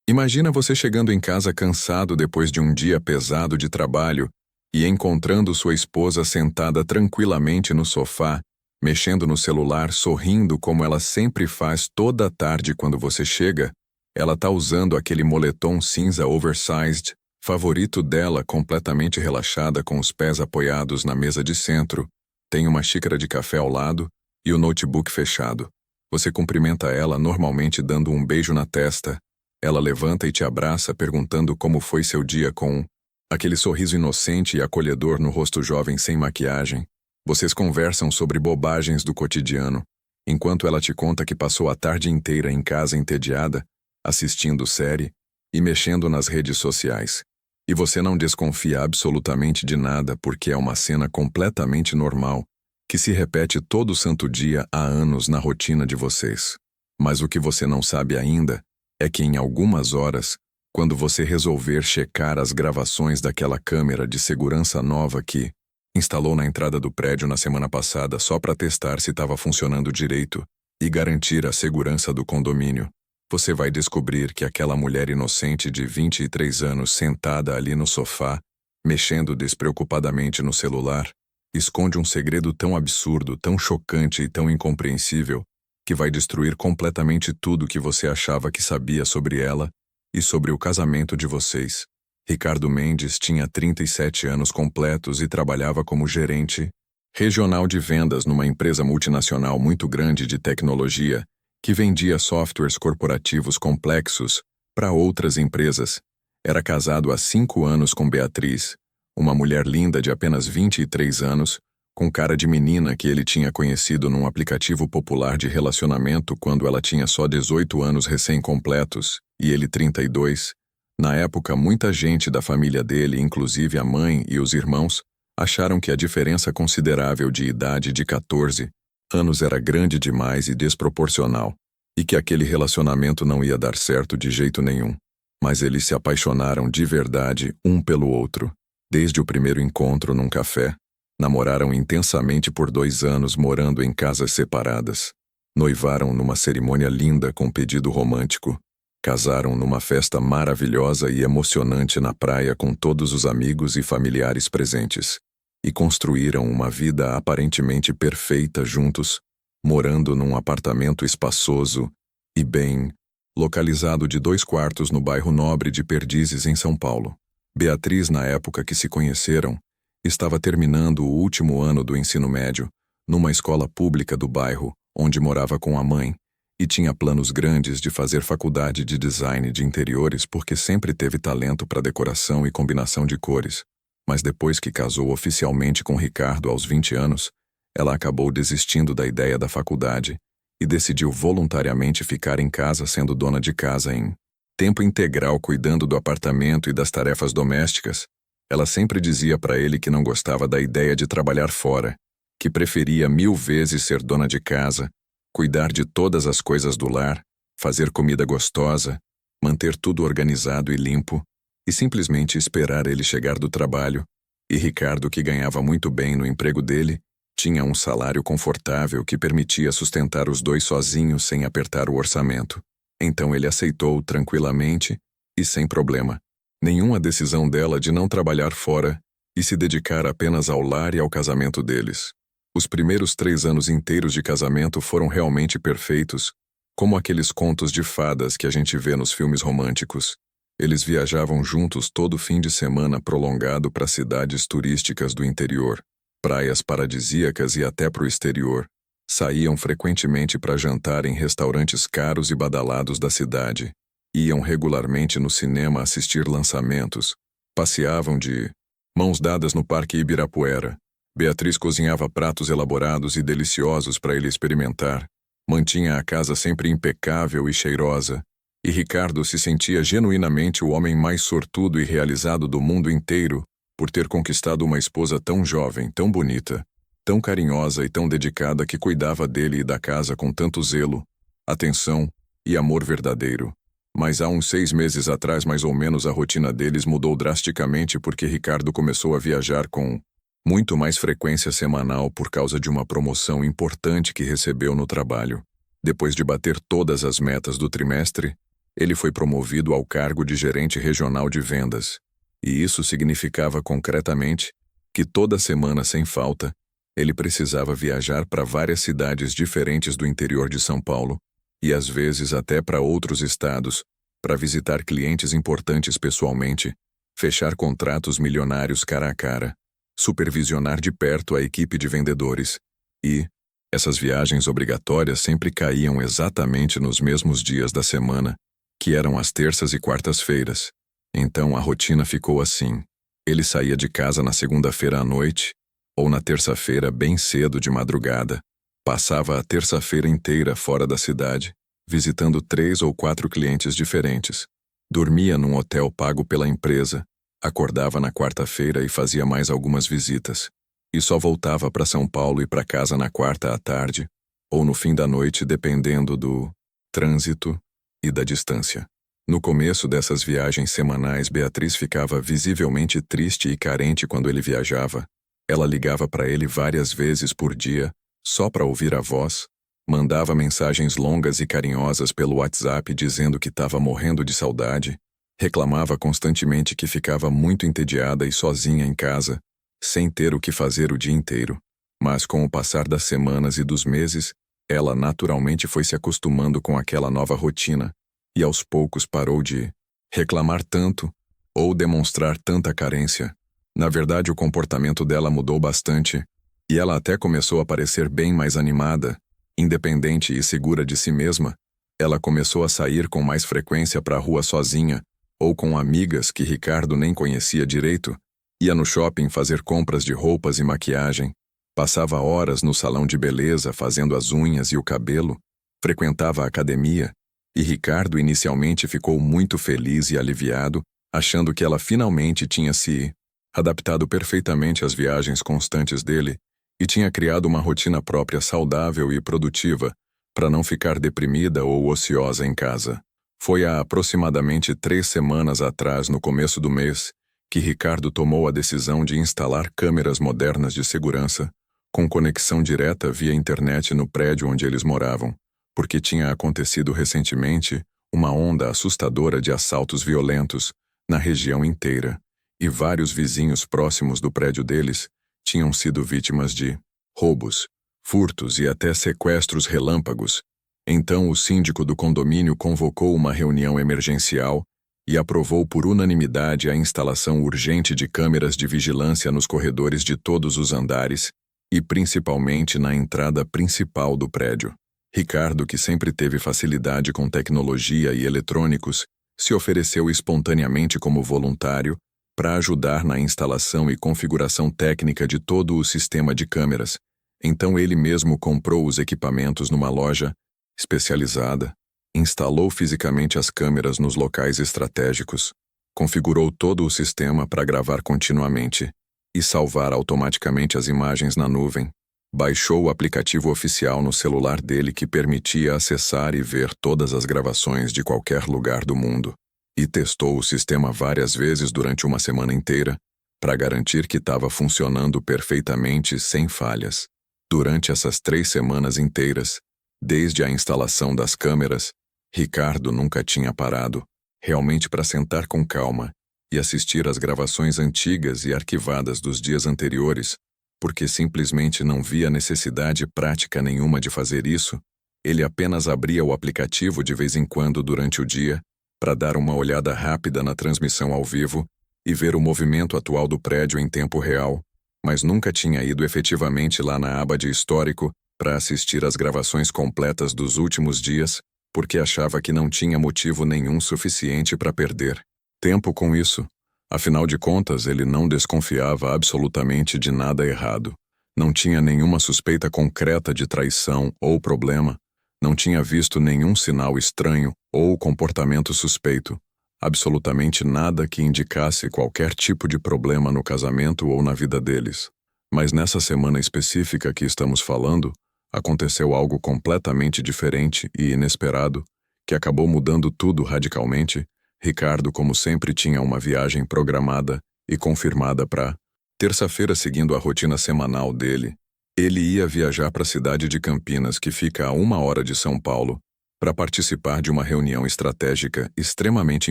Imagina você chegando em casa cansado depois de um dia pesado de trabalho e encontrando sua esposa sentada tranquilamente no sofá, mexendo no celular, sorrindo como ela sempre faz toda a tarde quando você chega. Ela tá usando aquele moletom cinza oversized, favorito dela, completamente relaxada com os pés apoiados na mesa de centro. Tem uma xícara de café ao lado e o notebook fechado. Você cumprimenta ela normalmente dando um beijo na testa. Ela levanta e te abraça perguntando como foi seu dia com aquele sorriso inocente e acolhedor no rosto jovem sem maquiagem. Vocês conversam sobre bobagens do cotidiano, enquanto ela te conta que passou a tarde inteira em casa entediada, assistindo série e mexendo nas redes sociais. E você não desconfia absolutamente de nada porque é uma cena completamente normal, que se repete todo santo dia há anos na rotina de vocês. Mas o que você não sabe ainda é que em algumas horas, quando você resolver checar as gravações daquela câmera de segurança nova que instalou na entrada do prédio na semana passada só para testar se estava funcionando direito e garantir a segurança do condomínio, você vai descobrir que aquela mulher inocente de 23 anos sentada ali no sofá, mexendo despreocupadamente no celular, esconde um segredo tão absurdo, tão chocante e tão incompreensível que vai destruir completamente tudo que você achava que sabia sobre ela e sobre o casamento de vocês. Ricardo Mendes tinha 37 anos completos e trabalhava como gerente regional de vendas numa empresa multinacional muito grande de tecnologia que vendia softwares corporativos complexos para outras empresas. Era casado há 5 anos com Beatriz, uma mulher linda de apenas 23 anos, com cara de menina que ele tinha conhecido num aplicativo popular de relacionamento quando ela tinha só 18 anos recém-completos e ele 32. Na época, muita gente da família dele, inclusive a mãe e os irmãos, acharam que a diferença considerável de idade de 14 anos era grande demais e desproporcional, e que aquele relacionamento não ia dar certo de jeito nenhum. Mas eles se apaixonaram de verdade um pelo outro, desde o primeiro encontro num café. Namoraram intensamente por 2 anos morando em casas separadas. Noivaram numa cerimônia linda com pedido romântico. Casaram numa festa maravilhosa e emocionante na praia com todos os amigos e familiares presentes. E construíram uma vida aparentemente perfeita juntos, morando num apartamento espaçoso e bem localizado de 2 quartos no bairro nobre de Perdizes, em São Paulo. Beatriz, na época que se conheceram, estava terminando o último ano do ensino médio, numa escola pública do bairro, onde morava com a mãe, e tinha planos grandes de fazer faculdade de design de interiores porque sempre teve talento para decoração e combinação de cores. Mas depois que casou oficialmente com Ricardo aos 20 anos, ela acabou desistindo da ideia da faculdade e decidiu voluntariamente ficar em casa sendo dona de casa em tempo integral cuidando do apartamento e das tarefas domésticas. Ela sempre dizia para ele que não gostava da ideia de trabalhar fora, que preferia 1000 vezes ser dona de casa, cuidar de todas as coisas do lar, fazer comida gostosa, manter tudo organizado e limpo, e simplesmente esperar ele chegar do trabalho. E Ricardo, que ganhava muito bem no emprego dele, tinha um salário confortável que permitia sustentar os dois sozinhos sem apertar o orçamento. Então ele aceitou tranquilamente e sem problema nenhuma decisão dela de não trabalhar fora e se dedicar apenas ao lar e ao casamento deles. Os primeiros 3 anos inteiros de casamento foram realmente perfeitos, como aqueles contos de fadas que a gente vê nos filmes românticos. Eles viajavam juntos todo fim de semana prolongado para cidades turísticas do interior, praias paradisíacas e até para o exterior. Saíam frequentemente para jantar em restaurantes caros e badalados da cidade. Iam regularmente no cinema assistir lançamentos. Passeavam de mãos dadas no Parque Ibirapuera. Beatriz cozinhava pratos elaborados e deliciosos para ele experimentar. Mantinha a casa sempre impecável e cheirosa. E Ricardo se sentia genuinamente o homem mais sortudo e realizado do mundo inteiro por ter conquistado uma esposa tão jovem, tão bonita, tão carinhosa e tão dedicada que cuidava dele e da casa com tanto zelo, atenção e amor verdadeiro. Mas há uns 6 meses atrás, mais ou menos, a rotina deles mudou drasticamente porque Ricardo começou a viajar com muito mais frequência semanal por causa de uma promoção importante que recebeu no trabalho. Depois de bater todas as metas do trimestre, Ele foi promovido ao cargo de gerente regional de vendas, e isso significava concretamente que toda semana sem falta, ele precisava viajar para várias cidades diferentes do interior de São Paulo, e às vezes até para outros estados, para visitar clientes importantes pessoalmente, fechar contratos milionários cara a cara, supervisionar de perto a equipe de vendedores, e essas viagens obrigatórias sempre caíam exatamente nos mesmos dias da semana, que eram as terças e quartas-feiras. Então a rotina ficou assim. Ele saía de casa na segunda-feira à noite, ou na terça-feira bem cedo de madrugada. Passava a terça-feira inteira fora da cidade, visitando 3 ou 4 clientes diferentes. Dormia num hotel pago pela empresa, acordava na quarta-feira e fazia mais algumas visitas. E só voltava para São Paulo e para casa na quarta à tarde, ou no fim da noite, dependendo do trânsito e da distância. No começo dessas viagens semanais, Beatriz ficava visivelmente triste e carente quando ele viajava. Ela ligava para ele várias vezes por dia, só para ouvir a voz, mandava mensagens longas e carinhosas pelo WhatsApp dizendo que estava morrendo de saudade, reclamava constantemente que ficava muito entediada e sozinha em casa, sem ter o que fazer o dia inteiro. Mas com o passar das semanas e dos meses, ela naturalmente foi se acostumando com aquela nova rotina, e aos poucos parou de reclamar tanto ou demonstrar tanta carência. Na verdade, o comportamento dela mudou bastante, e ela até começou a parecer bem mais animada, independente e segura de si mesma. Ela começou a sair com mais frequência para a rua sozinha, ou com amigas que Ricardo nem conhecia direito. Ia no shopping fazer compras de roupas e maquiagem, passava horas no salão de beleza fazendo as unhas e o cabelo, frequentava a academia, e Ricardo inicialmente ficou muito feliz e aliviado, achando que ela finalmente tinha se adaptado perfeitamente às viagens constantes dele e tinha criado uma rotina própria saudável e produtiva para não ficar deprimida ou ociosa em casa. Foi há aproximadamente 3 semanas atrás, no começo do mês, que Ricardo tomou a decisão de instalar câmeras modernas de segurança, com conexão direta via internet no prédio onde eles moravam, porque tinha acontecido recentemente uma onda assustadora de assaltos violentos na região inteira, e vários vizinhos próximos do prédio deles tinham sido vítimas de roubos, furtos e até sequestros relâmpagos. Então o síndico do condomínio convocou uma reunião emergencial e aprovou por unanimidade a instalação urgente de câmeras de vigilância nos corredores de todos os andares e principalmente na entrada principal do prédio. Ricardo, que sempre teve facilidade com tecnologia e eletrônicos, se ofereceu espontaneamente como voluntário para ajudar na instalação e configuração técnica de todo o sistema de câmeras. Então ele mesmo comprou os equipamentos numa loja especializada, instalou fisicamente as câmeras nos locais estratégicos, configurou todo o sistema para gravar continuamente e salvar automaticamente as imagens na nuvem, baixou o aplicativo oficial no celular dele que permitia acessar e ver todas as gravações de qualquer lugar do mundo, e testou o sistema várias vezes durante uma semana inteira para garantir que estava funcionando perfeitamente sem falhas. Durante essas 3 semanas inteiras, desde a instalação das câmeras, Ricardo nunca tinha parado, realmente para sentar com calma e assistir às gravações antigas e arquivadas dos dias anteriores, porque simplesmente não via necessidade prática nenhuma de fazer isso. Ele apenas abria o aplicativo de vez em quando durante o dia para dar uma olhada rápida na transmissão ao vivo e ver o movimento atual do prédio em tempo real, mas nunca tinha ido efetivamente lá na aba de histórico para assistir às gravações completas dos últimos dias, porque achava que não tinha motivo nenhum suficiente para perder tempo com isso. Afinal de contas, ele não desconfiava absolutamente de nada errado. Não tinha nenhuma suspeita concreta de traição ou problema. Não tinha visto nenhum sinal estranho ou comportamento suspeito. Absolutamente nada que indicasse qualquer tipo de problema no casamento ou na vida deles. Mas nessa semana específica que estamos falando, aconteceu algo completamente diferente e inesperado, que acabou mudando tudo radicalmente. Ricardo, como sempre, tinha uma viagem programada e confirmada para terça-feira, seguindo a rotina semanal dele. Ele ia viajar para a cidade de Campinas, que fica a 1 hora de São Paulo, para participar de uma reunião estratégica extremamente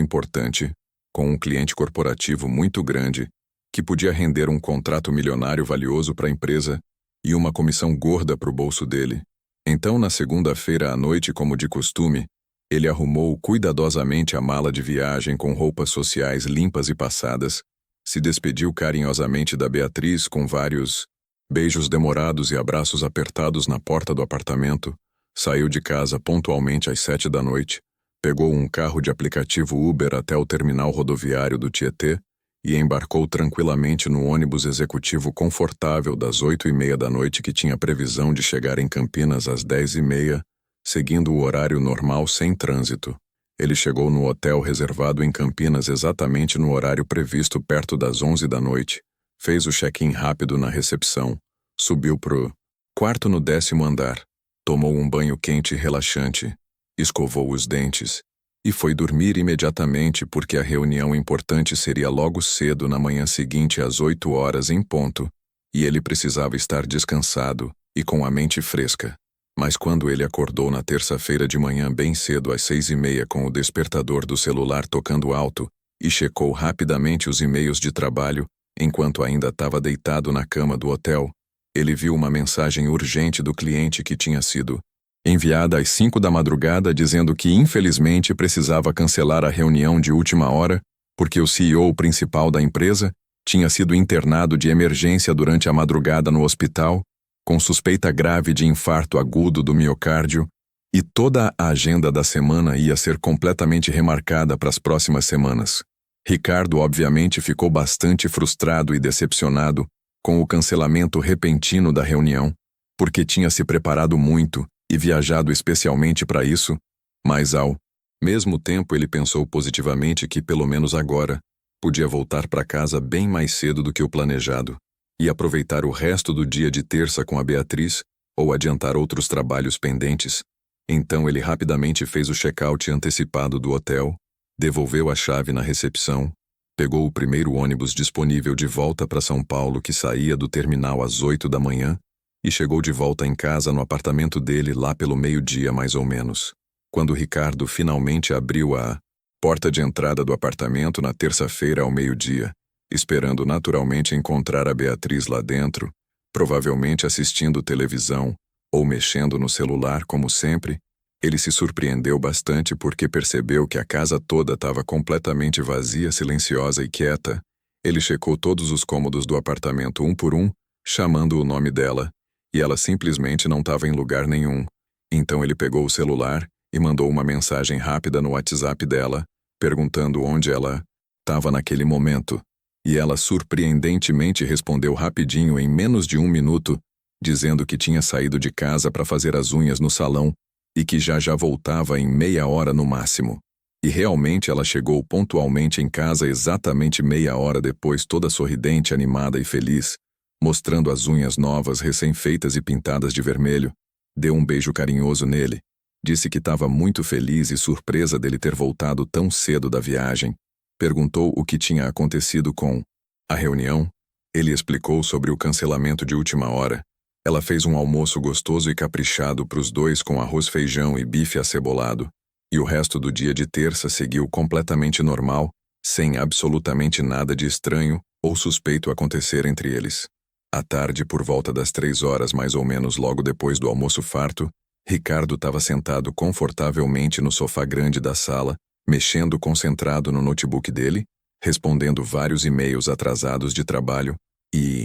importante, com um cliente corporativo muito grande, que podia render um contrato milionário valioso para a empresa e uma comissão gorda para o bolso dele. Então, na segunda-feira à noite, como de costume, ele arrumou cuidadosamente a mala de viagem com roupas sociais limpas e passadas, se despediu carinhosamente da Beatriz com vários beijos demorados e abraços apertados na porta do apartamento, saiu de casa pontualmente às 7 da noite, pegou um carro de aplicativo Uber até o terminal rodoviário do Tietê e embarcou tranquilamente no ônibus executivo confortável das 8h30 da noite que tinha previsão de chegar em Campinas às 10h30, seguindo o horário normal sem trânsito. Ele chegou no hotel reservado em Campinas exatamente no horário previsto perto das 11 da noite, fez o check-in rápido na recepção, subiu pro quarto no 10º andar, tomou um banho quente e relaxante, escovou os dentes e foi dormir imediatamente porque a reunião importante seria logo cedo na manhã seguinte às 8 horas em ponto, e ele precisava estar descansado e com a mente fresca. Mas quando ele acordou na terça-feira de manhã bem cedo às 6h30 com o despertador do celular tocando alto e checou rapidamente os e-mails de trabalho, enquanto ainda estava deitado na cama do hotel, ele viu uma mensagem urgente do cliente que tinha sido enviada às 5 da madrugada dizendo que infelizmente precisava cancelar a reunião de última hora porque o CEO principal da empresa tinha sido internado de emergência durante a madrugada no hospital, com suspeita grave de infarto agudo do miocárdio, e toda a agenda da semana ia ser completamente remarcada para as próximas semanas. Ricardo obviamente ficou bastante frustrado e decepcionado com o cancelamento repentino da reunião, porque tinha se preparado muito e viajado especialmente para isso, mas ao mesmo tempo ele pensou positivamente que pelo menos agora podia voltar para casa bem mais cedo do que o planejado e aproveitar o resto do dia de terça com a Beatriz ou adiantar outros trabalhos pendentes. Então ele rapidamente fez o check-out antecipado do hotel, devolveu a chave na recepção, pegou o primeiro ônibus disponível de volta para São Paulo que saía do terminal às 8 da manhã e chegou de volta em casa no apartamento dele lá pelo meio-dia mais ou menos. Quando Ricardo finalmente abriu a porta de entrada do apartamento na terça-feira ao meio-dia, esperando naturalmente encontrar a Beatriz lá dentro, provavelmente assistindo televisão ou mexendo no celular como sempre, ele se surpreendeu bastante porque percebeu que a casa toda estava completamente vazia, silenciosa e quieta. Ele checou todos os cômodos do apartamento um por um, chamando o nome dela, e ela simplesmente não estava em lugar nenhum. Então ele pegou o celular e mandou uma mensagem rápida no WhatsApp dela, perguntando onde ela estava naquele momento. E ela surpreendentemente respondeu rapidinho em menos de 1 minuto, dizendo que tinha saído de casa para fazer as unhas no salão e que já voltava em meia hora no máximo. E realmente ela chegou pontualmente em casa exatamente meia hora depois, toda sorridente, animada e feliz, mostrando as unhas novas, recém-feitas e pintadas de vermelho. Deu um beijo carinhoso nele. Disse que estava muito feliz e surpresa dele ter voltado tão cedo da viagem. Perguntou o que tinha acontecido com a reunião. Ele explicou sobre o cancelamento de última hora. Ela fez um almoço gostoso e caprichado para os dois com arroz, feijão e bife acebolado. E o resto do dia de terça seguiu completamente normal, sem absolutamente nada de estranho ou suspeito acontecer entre eles. À tarde, por volta das 3 horas mais ou menos logo depois do almoço farto, Ricardo estava sentado confortavelmente no sofá grande da sala, mexendo concentrado no notebook dele, respondendo vários e-mails atrasados de trabalho e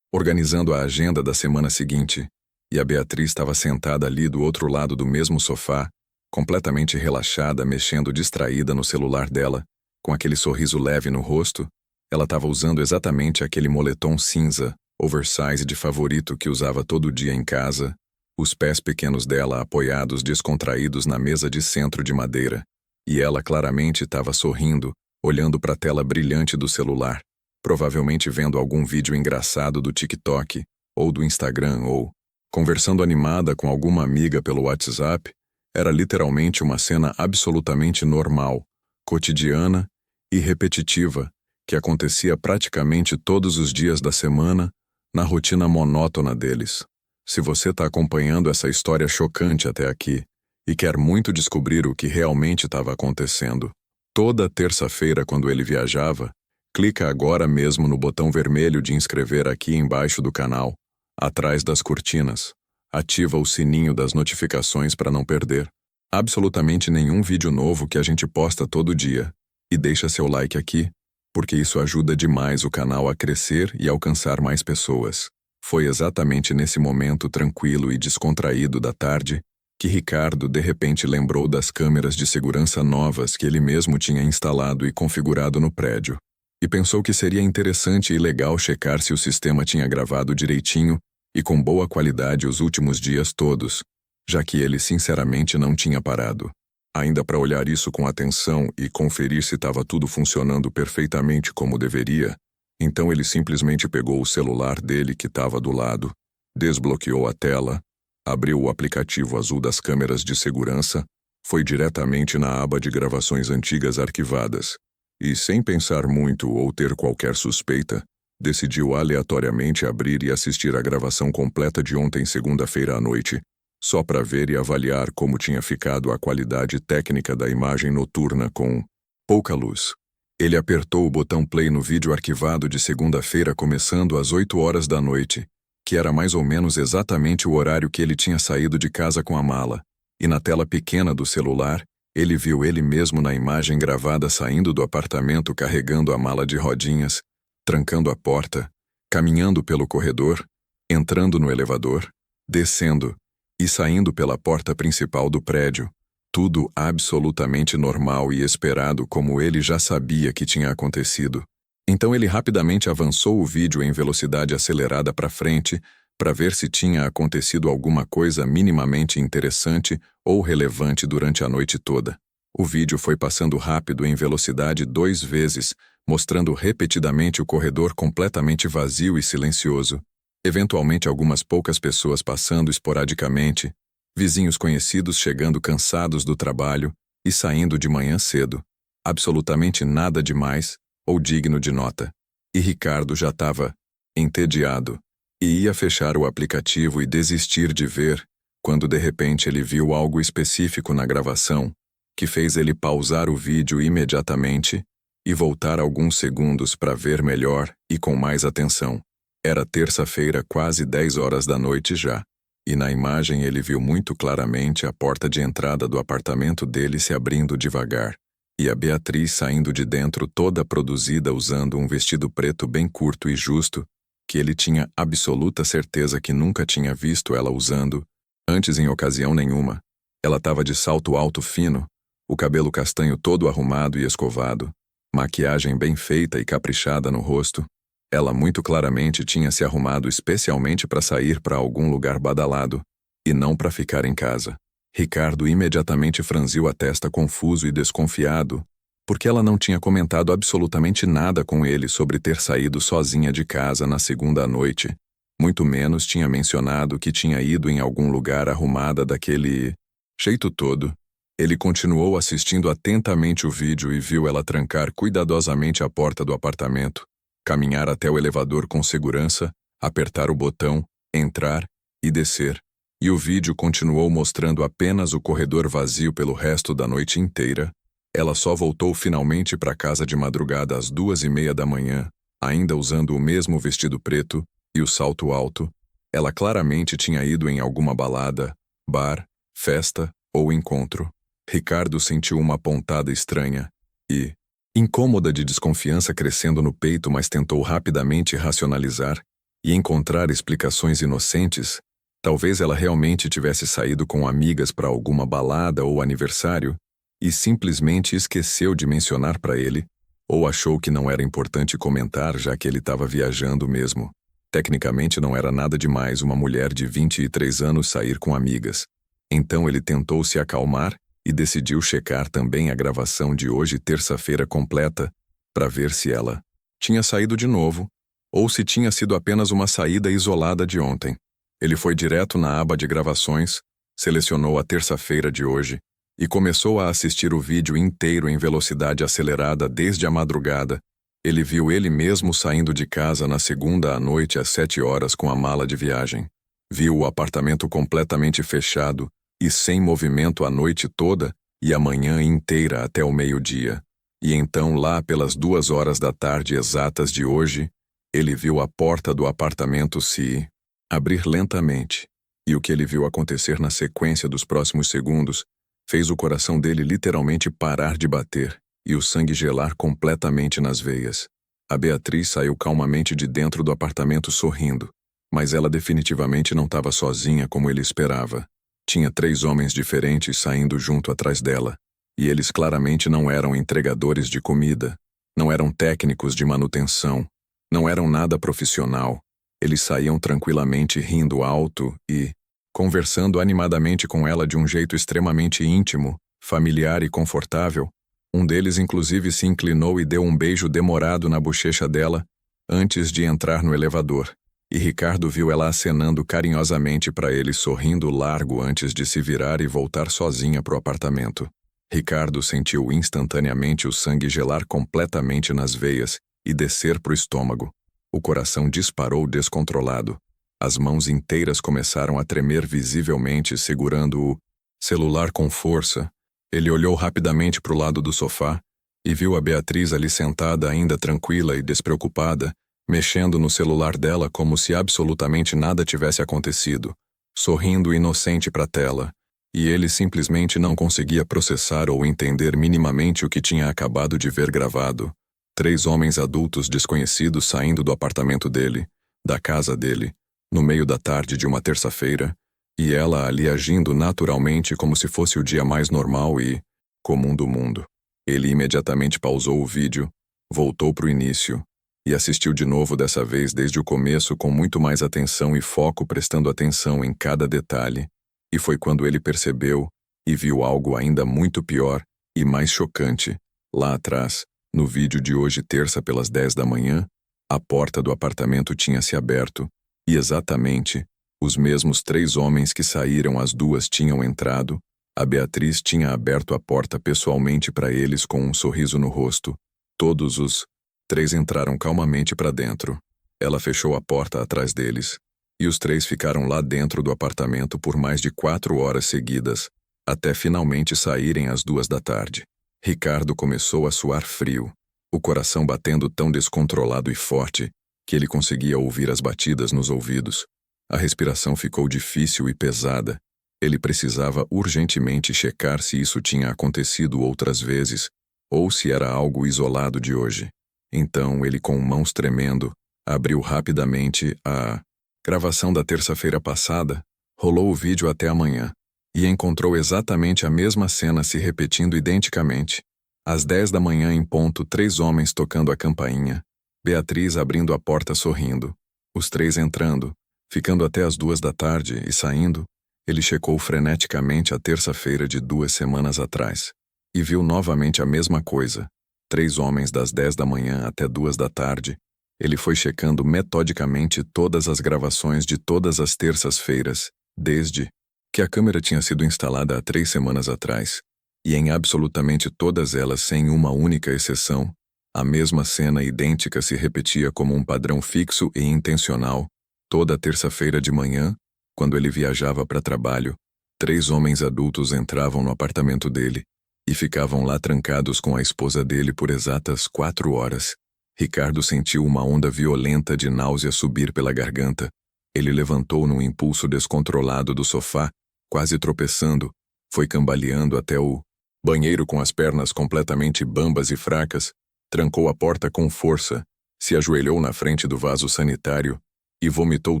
organizando a agenda da semana seguinte, e a Beatriz estava sentada ali do outro lado do mesmo sofá, completamente relaxada, mexendo distraída no celular dela, com aquele sorriso leve no rosto. Ela estava usando exatamente aquele moletom cinza, oversize de favorito que usava todo dia em casa, os pés pequenos dela apoiados descontraídos na mesa de centro de madeira, e ela claramente estava sorrindo, olhando para a tela brilhante do celular, provavelmente vendo algum vídeo engraçado do TikTok, ou do Instagram, ou conversando animada com alguma amiga pelo WhatsApp. Era literalmente uma cena absolutamente normal, cotidiana e repetitiva, que acontecia praticamente todos os dias da semana, na rotina monótona deles. Se você está acompanhando essa história chocante até aqui, e quer muito descobrir o que realmente estava acontecendo. Toda terça-feira, quando ele viajava, clica agora mesmo no botão vermelho de inscrever aqui embaixo do canal, atrás das cortinas. Ativa o sininho das notificações para não perder absolutamente nenhum vídeo novo que a gente posta todo dia. E deixa seu like aqui, porque isso ajuda demais o canal a crescer e alcançar mais pessoas. Foi exatamente nesse momento tranquilo e descontraído da tarde que Ricardo de repente lembrou das câmeras de segurança novas que ele mesmo tinha instalado e configurado no prédio. E pensou que seria interessante e legal checar se o sistema tinha gravado direitinho e com boa qualidade os últimos dias todos, já que ele sinceramente não tinha parado. Ainda para olhar isso com atenção e conferir se estava tudo funcionando perfeitamente como deveria, então ele simplesmente pegou o celular dele que estava do lado, desbloqueou a tela, abriu o aplicativo azul das câmeras de segurança, foi diretamente na aba de gravações antigas arquivadas e, sem pensar muito ou ter qualquer suspeita, decidiu aleatoriamente abrir e assistir a gravação completa de ontem, segunda-feira à noite, só para ver e avaliar como tinha ficado a qualidade técnica da imagem noturna com pouca luz. Ele apertou o botão play no vídeo arquivado de segunda-feira começando às 8 horas da noite, que era mais ou menos exatamente o horário que ele tinha saído de casa com a mala, e na tela pequena do celular, ele viu ele mesmo na imagem gravada saindo do apartamento carregando a mala de rodinhas, trancando a porta, caminhando pelo corredor, entrando no elevador, descendo e saindo pela porta principal do prédio. Tudo absolutamente normal e esperado como ele já sabia que tinha acontecido. Então ele rapidamente avançou o vídeo em velocidade acelerada para frente para ver se tinha acontecido alguma coisa minimamente interessante ou relevante durante a noite toda. O vídeo foi passando rápido em velocidade 2 vezes, mostrando repetidamente o corredor completamente vazio e silencioso. Eventualmente algumas poucas pessoas passando esporadicamente, vizinhos conhecidos chegando cansados do trabalho e saindo de manhã cedo. Absolutamente nada demais ou digno de nota. E Ricardo já estava entediado e ia fechar o aplicativo e desistir de ver, quando de repente ele viu algo específico na gravação, que fez ele pausar o vídeo imediatamente e voltar alguns segundos para ver melhor e com mais atenção. Era terça-feira, quase 10 horas da noite já, e na imagem ele viu muito claramente a porta de entrada do apartamento dele se abrindo devagar, e a Beatriz saindo de dentro toda produzida usando um vestido preto bem curto e justo, que ele tinha absoluta certeza que nunca tinha visto ela usando, antes em ocasião nenhuma. Ela estava de salto alto fino, o cabelo castanho todo arrumado e escovado, maquiagem bem feita e caprichada no rosto. Ela muito claramente tinha se arrumado especialmente para sair para algum lugar badalado, e não para ficar em casa. Ricardo imediatamente franziu a testa confuso e desconfiado, porque ela não tinha comentado absolutamente nada com ele sobre ter saído sozinha de casa na segunda à noite, muito menos tinha mencionado que tinha ido em algum lugar arrumada daquele jeito todo. Ele continuou assistindo atentamente o vídeo e viu ela trancar cuidadosamente a porta do apartamento, caminhar até o elevador com segurança, apertar o botão, entrar e descer. E o vídeo continuou mostrando apenas o corredor vazio pelo resto da noite inteira. Ela só voltou finalmente para casa de madrugada às 2:30 da manhã, ainda usando o mesmo vestido preto e o salto alto. Ela claramente tinha ido em alguma balada, bar, festa ou encontro. Ricardo sentiu uma pontada estranha e, incômoda de desconfiança crescendo no peito, mas tentou rapidamente racionalizar e encontrar explicações inocentes. Talvez ela realmente tivesse saído com amigas para alguma balada ou aniversário e simplesmente esqueceu de mencionar para ele, ou achou que não era importante comentar já que ele estava viajando mesmo. Tecnicamente não era nada demais uma mulher de 23 anos sair com amigas. Então ele tentou se acalmar e decidiu checar também a gravação de hoje, terça-feira completa, para ver se ela tinha saído de novo, ou se tinha sido apenas uma saída isolada de ontem. Ele foi direto na aba de gravações, selecionou a terça-feira de hoje e começou a assistir o vídeo inteiro em velocidade acelerada desde a madrugada. Ele viu ele mesmo saindo de casa na segunda à noite às 7 horas com a mala de viagem. Viu o apartamento completamente fechado, e sem movimento a noite toda e a manhã inteira até o meio-dia. E então, lá pelas 2 horas da tarde exatas de hoje, ele viu a porta do apartamento se abrir lentamente, e o que ele viu acontecer na sequência dos próximos segundos fez o coração dele literalmente parar de bater e o sangue gelar completamente nas veias. A Beatriz saiu calmamente de dentro do apartamento sorrindo, mas ela definitivamente não estava sozinha como ele esperava. Tinha 3 homens diferentes saindo junto atrás dela, e eles claramente não eram entregadores de comida, não eram técnicos de manutenção, não eram nada profissional. Eles saíam tranquilamente rindo alto e conversando animadamente com ela de um jeito extremamente íntimo, familiar e confortável. Um deles inclusive se inclinou e deu um beijo demorado na bochecha dela antes de entrar no elevador, e Ricardo viu ela acenando carinhosamente para ele, sorrindo largo antes de se virar e voltar sozinha pro apartamento. Ricardo sentiu instantaneamente o sangue gelar completamente nas veias e descer pro estômago. O coração disparou descontrolado. As mãos inteiras começaram a tremer visivelmente, segurando o celular com força. Ele olhou rapidamente pro lado do sofá e viu a Beatriz ali sentada, ainda tranquila e despreocupada, mexendo no celular dela como se absolutamente nada tivesse acontecido, sorrindo inocente para a tela, e ele simplesmente não conseguia processar ou entender minimamente o que tinha acabado de ver gravado. 3 homens adultos desconhecidos saindo do apartamento dele, da casa dele, no meio da tarde de uma terça-feira, e ela ali agindo naturalmente como se fosse o dia mais normal e comum do mundo. Ele imediatamente pausou o vídeo, voltou para o início, e assistiu de novo, dessa vez desde o começo, com muito mais atenção e foco, prestando atenção em cada detalhe. E foi quando ele percebeu e viu algo ainda muito pior e mais chocante. Lá atrás, no vídeo de hoje, terça, pelas 10 da manhã, a porta do apartamento tinha se aberto, e exatamente os mesmos 3 homens que saíram às 2 tinham entrado. A Beatriz tinha aberto a porta pessoalmente para eles com um sorriso no rosto. Todos os 3 entraram calmamente para dentro. Ela fechou a porta atrás deles, e os 3 ficaram lá dentro do apartamento por mais de 4 horas seguidas, até finalmente saírem às 2 da tarde. Ricardo começou a suar frio, o coração batendo tão descontrolado e forte que ele conseguia ouvir as batidas nos ouvidos. A respiração ficou difícil e pesada. Ele precisava urgentemente checar se isso tinha acontecido outras vezes, ou se era algo isolado de hoje. Então ele, com mãos tremendo, abriu rapidamente a gravação da terça-feira passada, rolou o vídeo até amanhã, e encontrou exatamente a mesma cena se repetindo identicamente. Às 10 da manhã em ponto, 3 homens tocando a campainha, Beatriz abrindo a porta sorrindo, os 3 entrando, ficando até as 2 da tarde e saindo. Ele checou freneticamente a terça-feira de 2 semanas atrás, e viu novamente a mesma coisa. 3 homens das 10 da manhã até 2 da tarde. Ele foi checando metodicamente todas as gravações de todas as terças-feiras, desde que a câmera tinha sido instalada há 3 semanas atrás, e em absolutamente todas elas, sem uma única exceção, a mesma cena idêntica se repetia como um padrão fixo e intencional. Toda terça-feira de manhã, quando ele viajava para trabalho, 3 homens adultos entravam no apartamento dele e ficavam lá trancados com a esposa dele por exatas 4 horas. Ricardo sentiu uma onda violenta de náusea subir pela garganta. Ele levantou num impulso descontrolado do sofá, quase tropeçando, foi cambaleando até o banheiro com as pernas completamente bambas e fracas, trancou a porta com força, se ajoelhou na frente do vaso sanitário e vomitou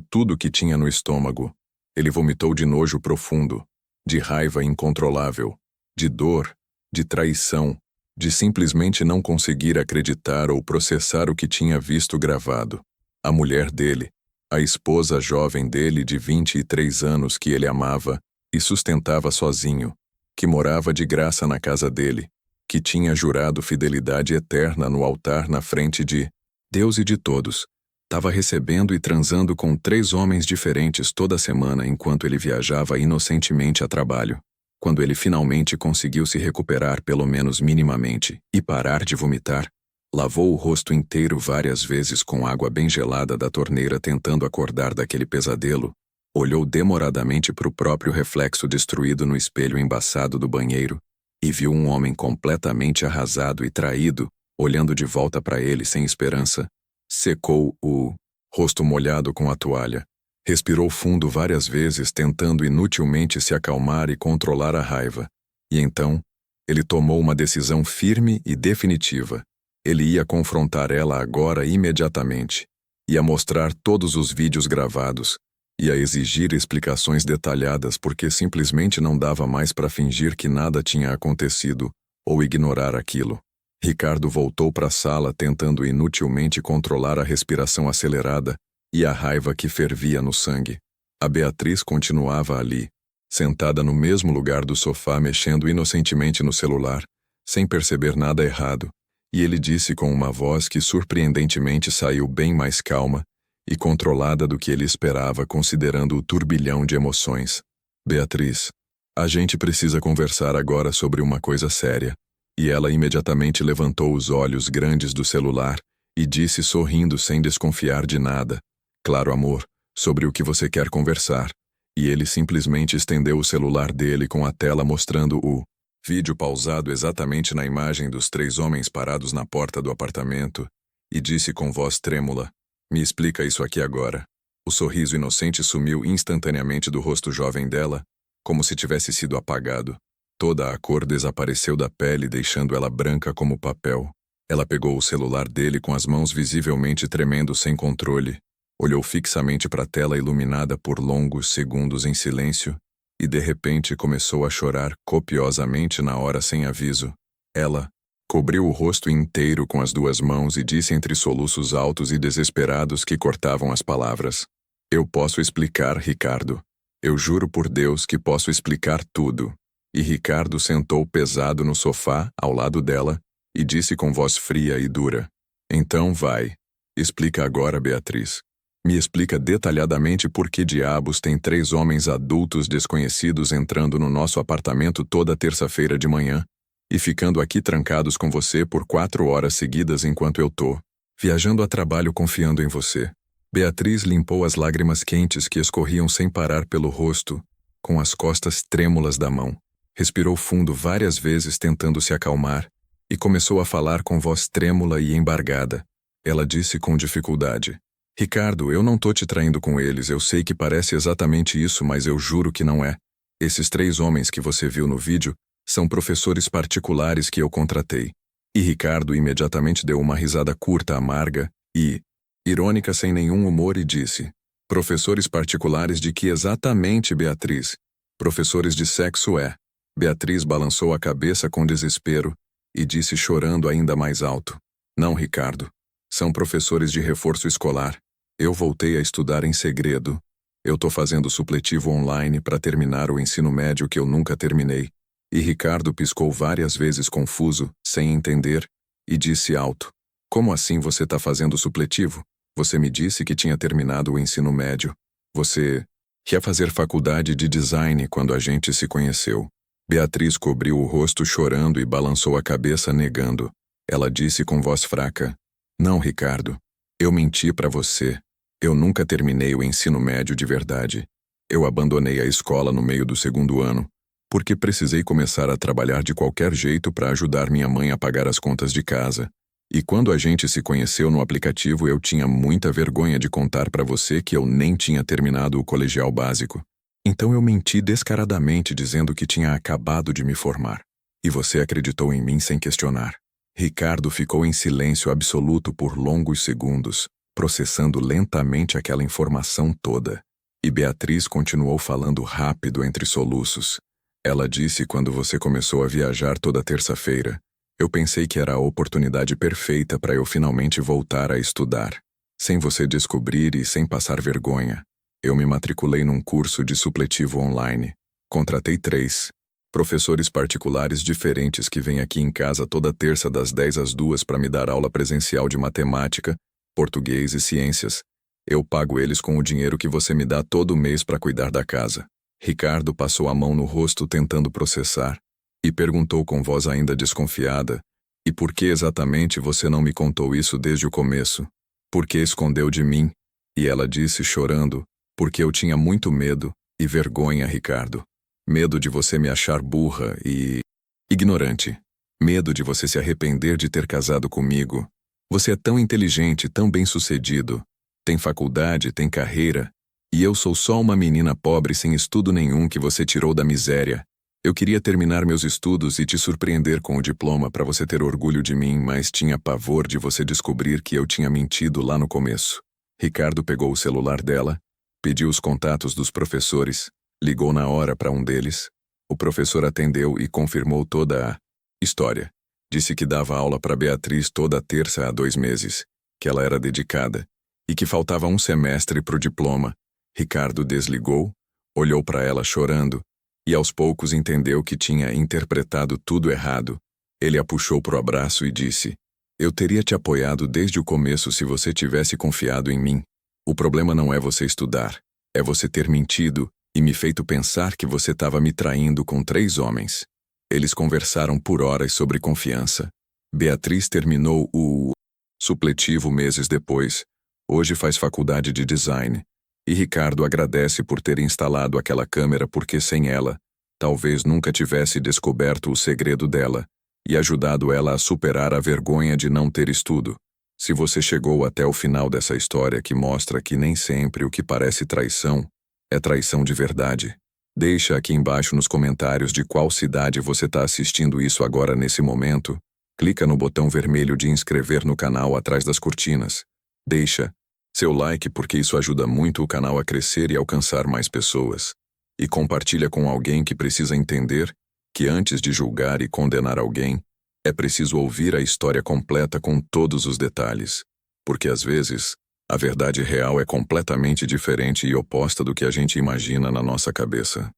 tudo o que tinha no estômago. Ele vomitou de nojo profundo, de raiva incontrolável, de dor, de traição, de simplesmente não conseguir acreditar ou processar o que tinha visto gravado. A mulher dele, a esposa jovem dele de 23 anos que ele amava e sustentava sozinho, que morava de graça na casa dele, que tinha jurado fidelidade eterna no altar na frente de Deus e de todos, estava recebendo e transando com 3 homens diferentes toda semana enquanto ele viajava inocentemente a trabalho. Quando ele finalmente conseguiu se recuperar pelo menos minimamente e parar de vomitar, lavou o rosto inteiro várias vezes com água bem gelada da torneira, tentando acordar daquele pesadelo. Olhou demoradamente para o próprio reflexo destruído no espelho embaçado do banheiro e viu um homem completamente arrasado e traído, olhando de volta para ele sem esperança. Secou o rosto molhado com a toalha. Respirou fundo várias vezes, tentando inutilmente se acalmar e controlar a raiva. E então, ele tomou uma decisão firme e definitiva. Ele ia confrontar ela agora imediatamente. Ia mostrar todos os vídeos gravados. Ia exigir explicações detalhadas porque simplesmente não dava mais para fingir que nada tinha acontecido ou ignorar aquilo. Ricardo voltou para a sala tentando inutilmente controlar a respiração acelerada e a raiva que fervia no sangue. A Beatriz continuava ali, sentada no mesmo lugar do sofá mexendo inocentemente no celular, sem perceber nada errado, e ele disse com uma voz que surpreendentemente saiu bem mais calma e controlada do que ele esperava considerando o turbilhão de emoções. Beatriz, a gente precisa conversar agora sobre uma coisa séria. E ela imediatamente levantou os olhos grandes do celular e disse sorrindo sem desconfiar de nada. Claro, amor, sobre o que você quer conversar. E ele simplesmente estendeu o celular dele com a tela mostrando o vídeo pausado exatamente na imagem dos 3 homens parados na porta do apartamento e disse com voz trêmula: me explica isso aqui agora. O sorriso inocente sumiu instantaneamente do rosto jovem dela, como se tivesse sido apagado. Toda a cor desapareceu da pele, deixando ela branca como papel. Ela pegou o celular dele com as mãos visivelmente tremendo sem controle, olhou fixamente para a tela iluminada por longos segundos em silêncio e de repente começou a chorar copiosamente na hora sem aviso. Ela cobriu o rosto inteiro com as 2 mãos e disse entre soluços altos e desesperados que cortavam as palavras: eu posso explicar, Ricardo. Eu juro por Deus que posso explicar tudo. E Ricardo sentou pesado no sofá, ao lado dela, e disse com voz fria e dura: então vai. Explica agora, Beatriz. Me explica detalhadamente por que diabos tem 3 homens adultos desconhecidos entrando no nosso apartamento toda terça-feira de manhã e ficando aqui trancados com você por 4 horas seguidas enquanto eu tô viajando a trabalho confiando em você. Beatriz limpou as lágrimas quentes que escorriam sem parar pelo rosto, com as costas trêmulas da mão. Respirou fundo várias vezes tentando se acalmar e começou a falar com voz trêmula e embargada. Ela disse com dificuldade: Ricardo, eu não tô te traindo com eles, eu sei que parece exatamente isso, mas eu juro que não é. Esses 3 homens que você viu no vídeo são professores particulares que eu contratei. E Ricardo imediatamente deu uma risada curta, amarga e irônica sem nenhum humor e disse: professores particulares de que exatamente, Beatriz? Professores de sexo é. Beatriz balançou a cabeça com desespero e disse chorando ainda mais alto: não, Ricardo. São professores de reforço escolar. Eu voltei a estudar em segredo. Eu tô fazendo supletivo online para terminar o ensino médio que eu nunca terminei. E Ricardo piscou várias vezes confuso, sem entender, e disse alto: como assim você tá fazendo supletivo? Você me disse que tinha terminado o ensino médio. Você ia fazer faculdade de design quando a gente se conheceu. Beatriz cobriu o rosto chorando e balançou a cabeça negando. Ela disse com voz fraca: não, Ricardo. Eu menti para você. Eu nunca terminei o ensino médio de verdade. Eu abandonei a escola no meio do 2º ano, porque precisei começar a trabalhar de qualquer jeito para ajudar minha mãe a pagar as contas de casa. E quando a gente se conheceu no aplicativo, eu tinha muita vergonha de contar para você que eu nem tinha terminado o colegial básico. Então eu menti descaradamente dizendo que tinha acabado de me formar. E você acreditou em mim sem questionar. Ricardo ficou em silêncio absoluto por longos segundos, processando lentamente aquela informação toda. E Beatriz continuou falando rápido entre soluços. Ela disse: quando você começou a viajar toda terça-feira, eu pensei que era a oportunidade perfeita para eu finalmente voltar a estudar. Sem você descobrir e sem passar vergonha, eu me matriculei num curso de supletivo online. Contratei 3 professores particulares diferentes que vêm aqui em casa toda terça das 10 às 2 para me dar aula presencial de matemática, português e ciências. Eu pago eles com o dinheiro que você me dá todo mês para cuidar da casa. Ricardo passou a mão no rosto tentando processar e perguntou com voz ainda desconfiada: e por que exatamente você não me contou isso desde o começo? Por que escondeu de mim? E ela disse chorando: Porque eu tinha muito medo e vergonha, Ricardo. Medo de você me achar burra e ignorante. Medo de você se arrepender de ter casado comigo. Você é tão inteligente, tão bem-sucedido. Tem faculdade, tem carreira. E eu sou só uma menina pobre sem estudo nenhum que você tirou da miséria. Eu queria terminar meus estudos e te surpreender com o diploma para você ter orgulho de mim, mas tinha pavor de você descobrir que eu tinha mentido lá no começo. Ricardo pegou o celular dela, pediu os contatos dos professores, ligou na hora para um deles. O professor atendeu e confirmou toda a história. Disse que dava aula para Beatriz toda terça há 2 meses, que ela era dedicada e que faltava um semestre para o diploma. Ricardo desligou, olhou para ela chorando e aos poucos entendeu que tinha interpretado tudo errado. Ele a puxou pro abraço e disse: "Eu teria te apoiado desde o começo se você tivesse confiado em mim. O problema não é você estudar, é você ter mentido e me feito pensar que você estava me traindo com 3 homens." Eles conversaram por horas sobre confiança. Beatriz terminou o supletivo meses depois. Hoje faz faculdade de design. E Ricardo agradece por ter instalado aquela câmera porque sem ela, talvez nunca tivesse descoberto o segredo dela e ajudado ela a superar a vergonha de não ter estudo. Se você chegou até o final dessa história que mostra que nem sempre o que parece traição é traição de verdade, deixa aqui embaixo nos comentários de qual cidade você está assistindo isso agora nesse momento. Clica no botão vermelho de inscrever no canal atrás das cortinas. Deixa seu like porque isso ajuda muito o canal a crescer e alcançar mais pessoas. E compartilha com alguém que precisa entender que antes de julgar e condenar alguém, é preciso ouvir a história completa com todos os detalhes. Porque às vezes, a verdade real é completamente diferente e oposta do que a gente imagina na nossa cabeça.